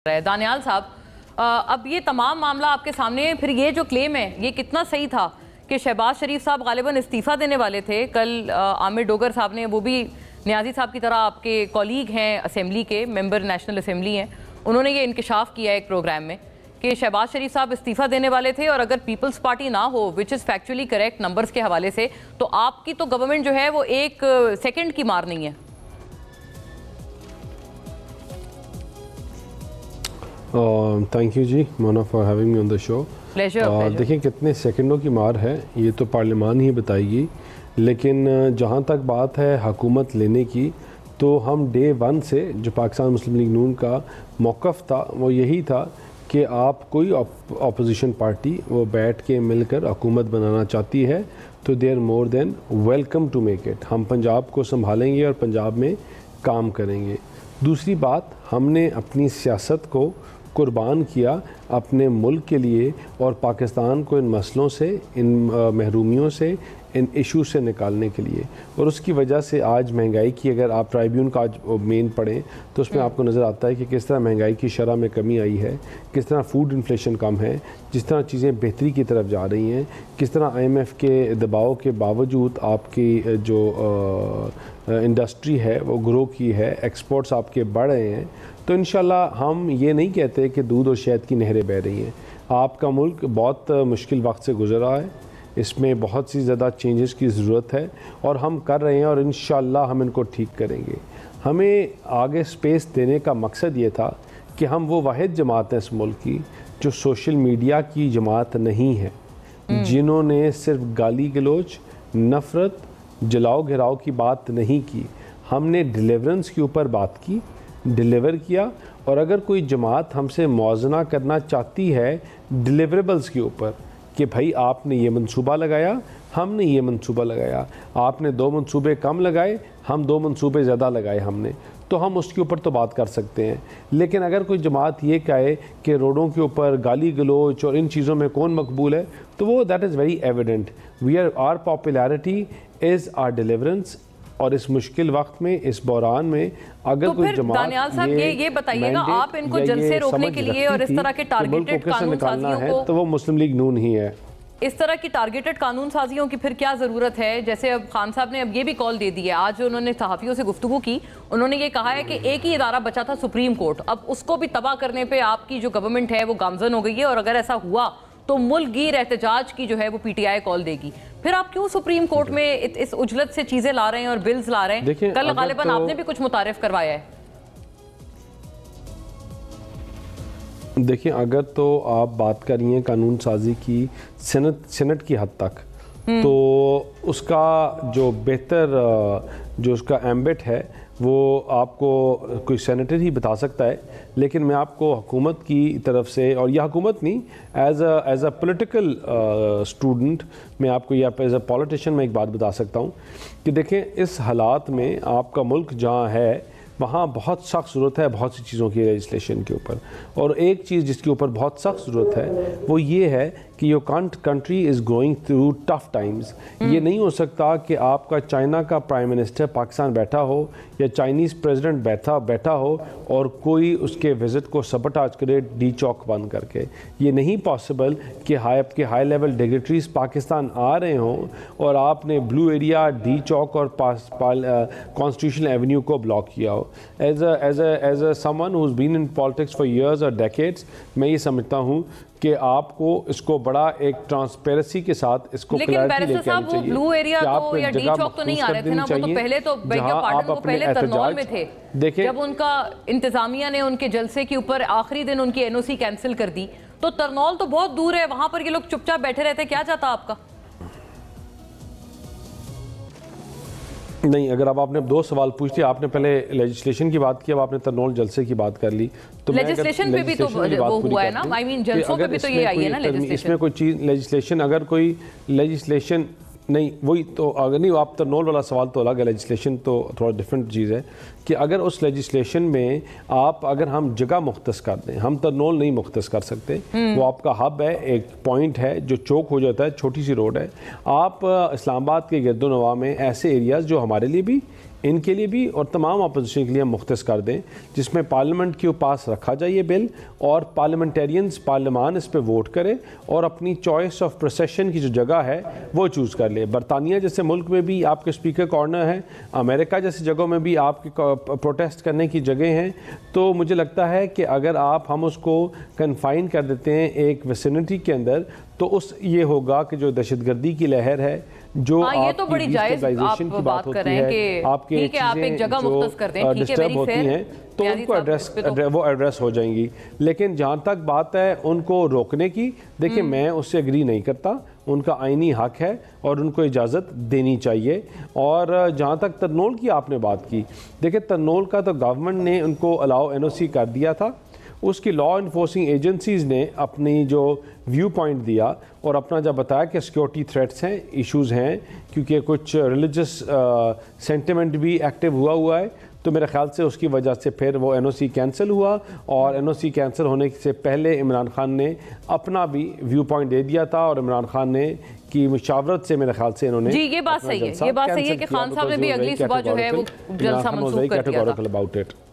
दानियाल साहब, अब ये तमाम मामला आपके सामने है, फिर ये जो क्लेम है ये कितना सही था कि शहबाज शरीफ साहब गालिबन इस्तीफ़ा देने वाले थे। कल आमिर डोगर साहब ने, वो भी नियाजी साहब की तरह आपके कॉलीग हैं, असेंबली के मेंबर, नेशनल असेंबली हैं, उन्होंने ये इंकशाफ किया एक प्रोग्राम में कि शहबाज शरीफ साहब इस्तीफ़ा देने वाले थे और अगर पीपल्स पार्टी ना हो, which is factually correct numbers के हवाले से, तो आपकी तो गवर्नमेंट जो है वो एक सेकेंड की मार नहीं है। Thank you ji Mona for having me on the show. देखिए कितने सेकंडों की मार है ये तो पार्लियामान ही बताएगी, लेकिन जहाँ तक बात है हुकूमत लेने की, तो हम डे वन से जो पाकिस्तान मुस्लिम लीग नून का मौक़िफ़ था वो यही था कि आप कोई अपोजिशन पार्टी वो बैठ के मिलकर हुकूमत बनाना चाहती है तो they are more than welcome to make it. हम पंजाब को संभालेंगे और पंजाब में काम करेंगे। दूसरी बात, हमने अपनी सियासत को कुर्बान किया अपने मुल्क के लिए और पाकिस्तान को इन मसलों से, इन महरूमियों से, इन इशू से निकालने के लिए, और उसकी वजह से आज महंगाई की, अगर आप ट्राइब्यून का आज मेन पढ़ें तो उसमें आपको नज़र आता है कि किस तरह महंगाई की शरह में कमी आई है, किस तरह फूड इन्फ्लेशन कम है, जिस तरह चीज़ें बेहतरी की तरफ जा रही हैं, किस तरह IMF के दबाव के बावजूद आपकी जो इंडस्ट्री है वो ग्रो की है, एक्सपोर्ट्स आपके बढ़ रहे हैं। तो इंशाल्लाह हम ये नहीं कहते कि दूध और शहद की नहरें बह रही हैं। आपका मुल्क बहुत मुश्किल वक्त से गुजर रहा है, इसमें बहुत सी ज़्यादा चेंजेस की ज़रूरत है और हम कर रहे हैं और इंशाल्लाह हम इनको ठीक करेंगे। हमें आगे स्पेस देने का मकसद ये था कि हम वो वाहिद जमात है इस मुल्क की जो सोशल मीडिया की जमात नहीं है, जिन्होंने सिर्फ गाली गलोच, नफ़रत, जलाओ घिराव की बात नहीं की। हमने डिलीवरेंस के ऊपर बात की, डिलीवर किया, और अगर कोई जमात हमसे मौज़ना करना चाहती है डिलीवरेबल्स के ऊपर कि भाई आपने ये मंसूबा लगाया, हमने ये मंसूबा लगाया, आपने 2 मंसूबे कम लगाए, हम 2 मंसूबे ज़्यादा लगाए हमने, तो हम उसके ऊपर तो बात कर सकते हैं। लेकिन अगर कोई जमात ये कहे कि रोडों के ऊपर गाली गलोच और इन चीज़ों में कौन मकबूल है, तो वो that is very evident. Our popularity is our deliverance. और इस मुश्किल वक्त में, इस बहरान में, अगर तो कोई जमात दानियाल साहब ये बताइएगा, आप इनको जलसे रोकने के लिए और इस तरह के टारगेटेड कानून साजियों को, तो वो मुस्लिम लीग नून ही है। इस तरह की टारगेटेड कानून साजियों की फिर क्या ज़रूरत है? जैसे अब खान साहब ने अब ये भी कॉल दे दी है, आज उन्होंने सहाफ़ियों से गुफ्तगू की, उन्होंने ये कहा है कि एक ही इदारा बचा था सुप्रीम कोर्ट, अब उसको भी तबाह करने पे आपकी जो गवर्नमेंट है वो गामजन हो गई है, और अगर ऐसा हुआ तो मुल्क गिर एहतजाज की जो है वो PTI कॉल देगी। फिर आप क्यों सुप्रीम कोर्ट में इस उजलत से चीज़ें ला रहे हैं और बिल्स ला रहे हैं? कल गालिबन तो आपने भी कुछ मुतारिफ करवाया है। देखिए, अगर तो आप बात कर रही हैं कानून साजी की सेनेट की हद तक, तो उसका जो बेहतर जो उसका एम्बिट है वो आपको कोई सेनेटर ही बता सकता है। लेकिन मैं आपको हुकूमत की तरफ से, और यह हुकूमत नहीं, एज अ पॉलिटिकल स्टूडेंट मैं आपको, या एज अ पॉलिटिशियन मैं एक बात बता सकता हूँ कि देखें, इस हालात में आपका मुल्क जहाँ है वहाँ बहुत सख्त ज़रूरत है बहुत सी चीज़ों की लेजिस्लेशन के ऊपर, और एक चीज़ जिसके ऊपर बहुत सख्त ज़रूरत है वो ये है कि your country is going through tough times. ये नहीं हो सकता कि आपका चाइना का प्राइम मिनिस्टर पाकिस्तान बैठा हो या चाइनीज़ प्रेसिडेंट बैठा हो और कोई उसके विज़िट को सबटाज करे डी चौक बंद करके। ये नहीं पॉसिबल कि हाई लेवल डिग्नेटरीज पाकिस्तान आ रहे हों और आपने ब्लू एरिया, डी चौक और कॉन्स्टिट्यूशनल एवेन्यू को ब्लॉक किया हो। As a someone who has been in politics for years और डेकेड्स, मैं ये समझता हूँ कि आपको इसको बड़ा एक ट्रांसपेरेंसी के साथ इसको क्लैरिटी लेके आनी चाहिए। ब्लू एरिया तो या डी चौक तो नहीं आ रहे थे ना, वो तो पहले तो पहले तरनौल में थे। देखिए, जब उनका इंतजामिया ने उनके जलसे के ऊपर आखिरी दिन उनकी NOC कैंसिल कर दी, तो तरनौल तो बहुत दूर है, वहां पर ये लोग चुपचाप बैठे रहते। क्या चाहता आपका? नहीं, अगर अब आपने 2 सवाल पूछ लिया, आपने पहले लेजिस्लेशन की बात की, अब आपने तरनौल जलसे की बात कर ली, तो लेजिस्लेशन पे भी तो वो हुआ है ना, आई मीन जलसों पे भी तो ये आई है ना लेजिस्लेशन। इसमें कोई चीज़ लेजिस्लेशन, अगर कोई लेजिस्लेशन नहीं, वही तो, अगर नहीं, आप तरनौल वाला सवाल तो अलग है, लेजिस्लेशन तो थोड़ा डिफरेंट चीज़ है कि अगर उस लेजिस्लेशन में अगर हम जगह मुख्तस कर दें, हम तरनौल नहीं मुख्तस कर सकते, वो आपका हब है, एक पॉइंट है जो चौक हो जाता है, छोटी सी रोड है। आप इस्लामाबाद के गिरदोनवा में ऐसे एरियाज़ जो हमारे लिए भी इनके लिए भी और तमाम अपोजिशन के लिए हम मुख्तस कर दें, जिसमें पार्लियामेंट के पास रखा जाए ये बिल और पार्लियामेंटेरियंस पार्लियामान इस पर वोट करे और अपनी चॉइस ऑफ प्रोसेशन की जो जगह है वो चूज़ कर ले। बरतानिया जैसे मुल्क में भी आपके स्पीकर कॉर्नर है, अमेरिका जैसी जगहों में भी आपके प्रोटेस्ट करने की जगह हैं। तो मुझे लगता है कि अगर हम उसको कन्फाइन कर देते हैं एक विसिनिटी के अंदर, तो उस ये होगा कि जो दहशतगर्दी की लहर है, जो ये तो बड़ी जायज़ आप बात कर रहे हैं कि आपके ठीक है, आप एक जगह मुख्तस कर दें, ठीक है, डिस्टर्ब होती हैं, तो उनको वो एड्रेस हो जाएंगी। लेकिन जहाँ तक बात है उनको रोकने की, देखिए मैं उससे एग्री नहीं करता, उनका आईनी हक है और उनको इजाज़त देनी चाहिए। और जहाँ तक तरनोल की आपने बात की, देखिए तरनोल का तो गवर्नमेंट ने उनको अलाउ NOC कर दिया था, उसकी लॉ इन्फोर्सिंग एजेंसीज़ ने अपनी जो व्यू पॉइंट दिया और अपना जब बताया कि सिक्योरिटी थ्रेट्स हैं, इश्यूज़ हैं, क्योंकि कुछ रिलीजियस सेंटिमेंट भी एक्टिव हुआ है, तो मेरे ख्याल से उसकी वजह से फिर वो NOC कैंसिल हुआ। और NOC कैंसिल होने से पहले इमरान खान ने अपना भी व्यू पॉइंट दे दिया था और इमरान खान ने की मुशावरत से मेरे ख्याल से इन्होंने जी ये बात सही है, ये बात सही है कि खान साहब ने भी अगली सुबह जो है वो जलसा मंसूख कर दिया था।